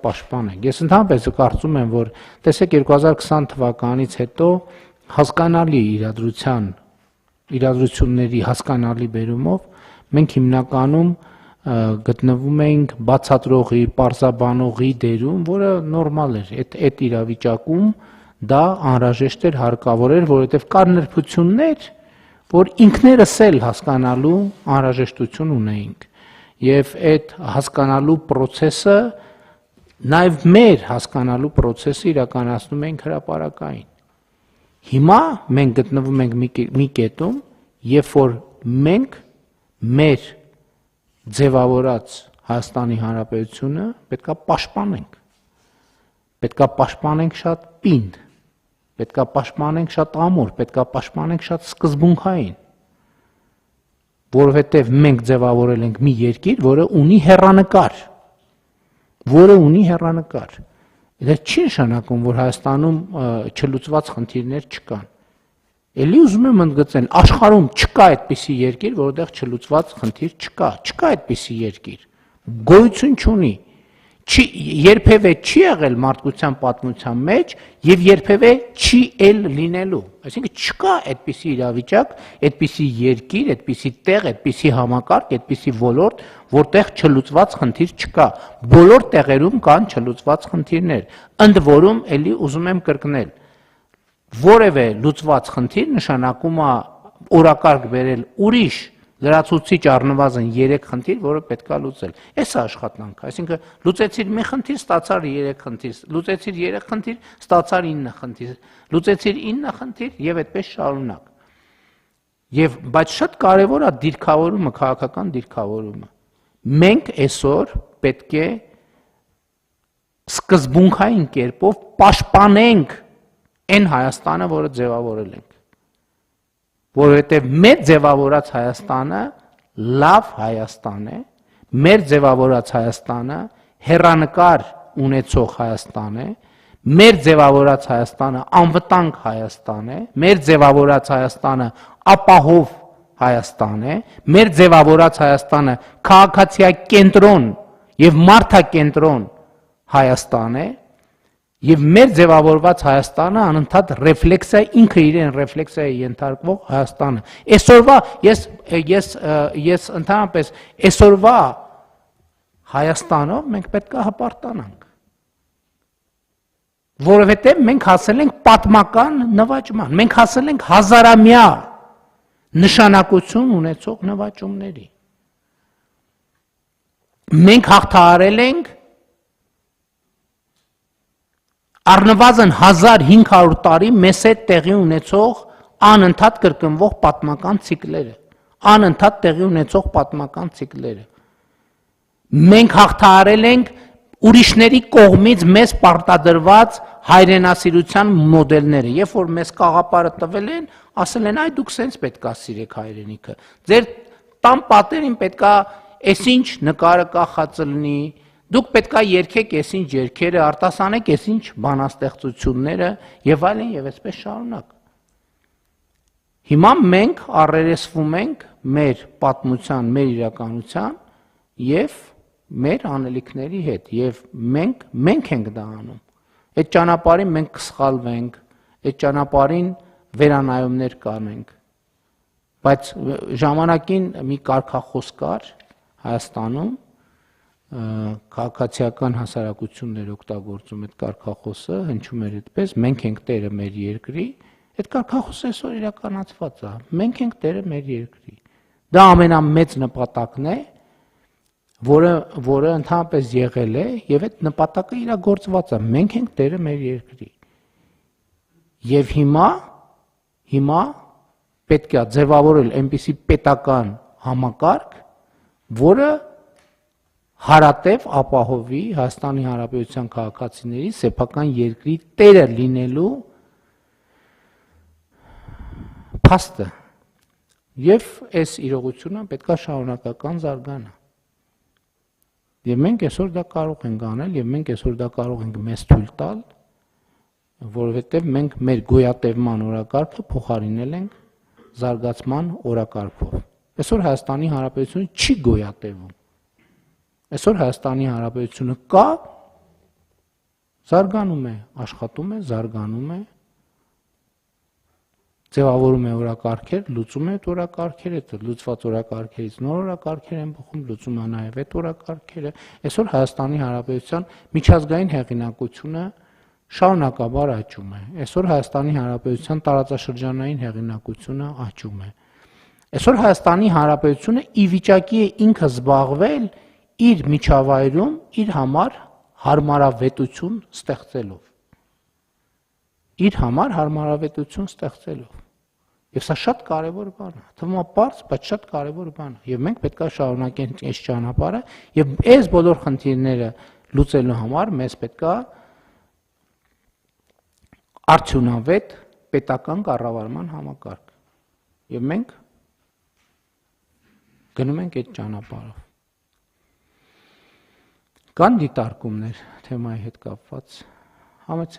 Պաշտպանենք։ Ես ընդհանրապես կարծում եմ, որ տեսեք 2020 թվականից հետո հասկանալի իրադրությունների հասկանալի բերումով մենք հիմնականում գտնվում էինք բացատրողի, պարզաբանողի դերում, որը նորմալ էր։ Այդ իրավիճակում դա անհրաժեշտ էր, հարկավոր էր, որովհետև կար նրբություններ, որ ինքներս էլ հասկանալու անհրաժեշտություն ունեինք։ Եվ այդ հասկանալու process-ը նաև մեր հասկանալու process-ը իրականացնում էինք հրապարակային։ Հիմա մենք գտնվում ենք մի կետում, երբ որ մենք մեր ձևավորած Հայաստանի Հանրապետությունը պետքա պաշտպանենք։ Պետքա պաշտպանենք շատ պինդ, պետքա պաշտպանենք շատ ամուր, պետքա պաշտպանենք շատ սկզբունքային, որովհետև մենք ձևավորել ենք մի երկիր, որը ունի հեռանկար, Դա չի նշանակում, որ Հայաստանում չլուծված խնդիրներ չկան։ Էլի ուզում եմ ընդգծել, աշխարհում չկա այդպիսի երկիր, որտեղ չլուծված խնդիր չկա այդպիսի երկիր։ Գոյություն չունի։ Երբևէ չի եղել մարդկության պատմության մեջ եւ երբևէ չի էլ լինելու։ Այսինքն չկա այդպիսի իրավիճակ, այդպիսի երկիր, այդպիսի տեղ, այդպիսի համակարգ, այդպիսի ոլորտ, որտեղ չլուծված խնդիր չկա։ Բոլոր տեղերում կան չլուծված խնդիրներ։ Ընդ որում, էլի ուզում եմ կրկնել, որևէ լուծված խնդիր նշանակում է օրակարգ բերել ուրիշ լրացուցիչ առնվազն 3 խնդիր, որը պետքա լուծել։ Այս է աշխատանքը, այսինքն լուծեցիր մի խնդիր, ստացար 3 խնդիր, լուծեցիր 3 խնդիր, ստացար 9 խնդիր, լուծեցիր 9 խնդիր եւ այդպես շարունակ։ Բայց շատ կարեւոր է դիրքավորումը, քաղաքական դիրքավորումը։ Մենք այսօր պետք է սկզբունքային կերպով պաշտպանենք այն Հայաստանը, որը ձևավորել ենք։ Որովհետև մեր ձևավորած Հայաստանը լավ Հայաստան է, մեր ձևավորած Հայաստանը հեռանկար ունեցող Հայաստան է, մեր ձևավորած Հայաստանը անվտանգ Հայաստան է, մեր ձևավորած Հայաստանը ապահով Հայաստան է, մեր ձևավորած Հայաստանը քաղաքացիակենտրոն եւ մարդակենտրոն Հայաստան է, եւ մեր ձևավորված Հայաստանը անընդհատ ռեֆլեքսիա, ինքը իրեն ռեֆլեքսիայի ենթարկվող Հայաստանը։ Այսօրվա ես ընդհանրապես այսօրվա Հայաստանով մենք պետք է հպարտանանք, որովհետև մենք հասել ենք պատմական նվաճման, մենք հասել ենք հազարամյա նշանակություն ունեցող նվաճումների։ Մենք հաղթահարել ենք առնվազն 1500 տարի մեզ հետ տեղի ունեցող անընդհատ կրկնվող պատմական ցիկլերը, Մենք հաղթահարել ենք ուրիշների կողմից մեզ պարտադրված հայրենասիրության մոդելները, երբ որ մեզ կաղապարը տվել են, ասել են, այ դուք սենց պետք է սիրեք հայրենիքը, ձեր տան պատերին պետք է այսինչ նկարը կախածը լինի, դուք պետք է երգեք այսինչ երգերը, արտասանեք այսինչ բանաստեղծությունները եւ այլն եւ այսպես շարունակ։ Հիմա մենք առերեսվում ենք մեր պատմության, մեր իրականության եւ մեր անելիքների հետ եւ մենք ենք դա անում։ Այդ ճանապարհին մենք կսխալվենք, այդ ճանապարհին վերանայումներ կանենք։ Բայց ժամանակին մի կարգախոս կար Հայաստանում, քաղաքացիական հասարակություններ օգտագործում այդ կարգախոսը, հնչում էր այդպես, մենք ենք տերը մեր երկրի, այդ կարգախոսը այսօր իրականացված է, մենք ենք տերը մեր երկրի։ Դա ամենամեծ նպատակն է, որը ընդհանրապես եղել է, եւ այդ նպատակը իրագործված է, մենք ենք տերը մեր երկրի։ Եվ հիմա պետք է ձևավորել այնպիսի պետական համակարգ, որը հարատև ապահովի Հայաստանի Հանրապետության քաղաքացիների սեփական երկրի տերը լինելու փաստը։ Եվ այս իրողությունը պետք է շարունակական զարգանա։ Եվ մենք այսօր դա կարող ենք անել, եւ մենք այսօր դա կարող ենք մեզ թույլ տալ, որովհետեւ մենք մեր գոյատևման օրակարգը փոխարինել ենք զարգացման օրակարգով։ Այսօր Հայաստանի Հանրապետությունը չի գոյատևում։ Այսօր Հայաստանի Հանրապետությունը կա Զարգանում է, աշխատում է, զարգանում է, ձևավորում է օրակարգեր, լուծում է այդ օրակարգերը, լուծված օրակարգերից նոր օրակարգեր են բխում, լուծում է նաև այդ օրակարգերը։ Այսօր Հայաստանի Հանրապետության միջազգային հեղինակությունը շարունակաբար աճում է։ Այսօր Հայաստանի Հանրապետության տարածաշրջանային հեղինակությունը աճում է։ Այսօր Հայաստանի Հանրապետությունը ի վիճակի է ինքը զբաղվել իր միջավայրում իր համար հարմարավետություն ստեղծելով։ Իր համար հարմարավետություն ստեղծելով։ Եվ սա շատ կարևոր բան է, թվում է պարզ, բայց շատ կարևոր բան է, եւ մենք պետք է շարունակենք այս ճանապարհը եւ այս բոլոր խնդիրները լուծելու համար մեզ պետք է արդյունավետ պետական կառավարման համակարգ։ Եվ մենք գնում ենք այդ ճանապարհով։ Կան դիտարկումներ թեմայի հետ կապված, համեցեք